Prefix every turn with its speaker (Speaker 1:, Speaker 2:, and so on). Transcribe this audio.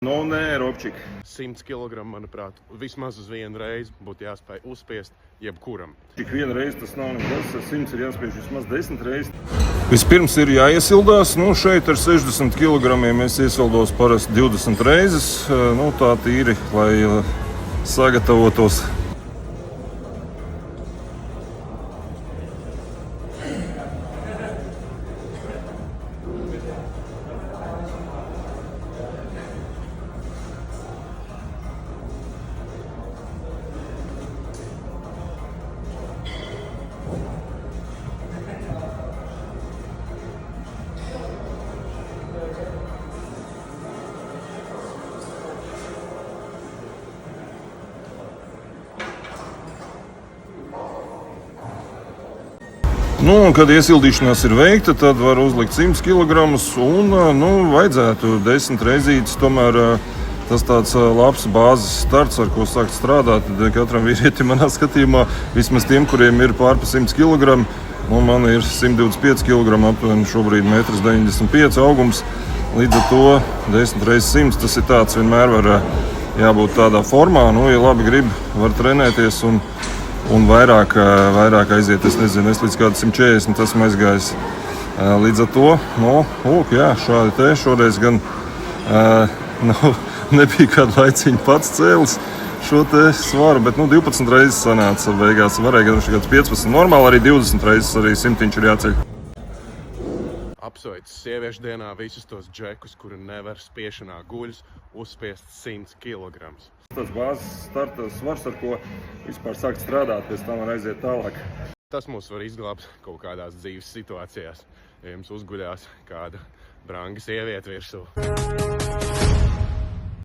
Speaker 1: Nu, nē, Robčik.
Speaker 2: 100 kg, manuprāt, vismaz uz vienu reizi būtu jāspēj uzspiest jebkuram.
Speaker 1: Tik viena reize tas nav nekas, 100 ir jāspiež vismaz 10 reizes. Vispirms ir jāiesildās, šeit ar 60 kg es iesildos parasti 20 reizes, tā tīri, lai sagatavotos. Kad iesildīšanās ir veikta, tad var uzlikt 100 kg un vajadzētu 10 reizītes. Tomēr tas tāds labs bāzes starts, ar ko sākt strādāt. Tad katram vīrietim manā skatījumā, vismaz tiem, kuriem ir pārpa 100 kg, man ir 125 kg, aptuveni šobrīd 1,95 m augums. Līdz ar to 10 reizes 100, tas ir tāds, vienmēr var jābūt tādā formā. Ja labi grib, var trenēties un vairāk aiziet, es līdz kādu 140 esmu aizgājis. Līdz ar to, šādi te, šoreiz gan nebija kādu laiciņu pats cēlis šo te svaru, bet 12 reizes sanāca beigās. Varēja gan kāds 15, normāli arī 20 reizes arī 100 ir jāceļ.
Speaker 2: Apsveicu sieviešu dienā visus tos džekus, kuri nevar spiešanā guļus uzspiest 100 kg.
Speaker 1: Tas bāzes starta svars, ar ko vispār sākt strādāt, pēc tam var aiziet tālāk.
Speaker 2: Tas mūs var izglābt kaut kādās dzīves situācijās, ja jums uzguļās kāda branga sieviete virsū.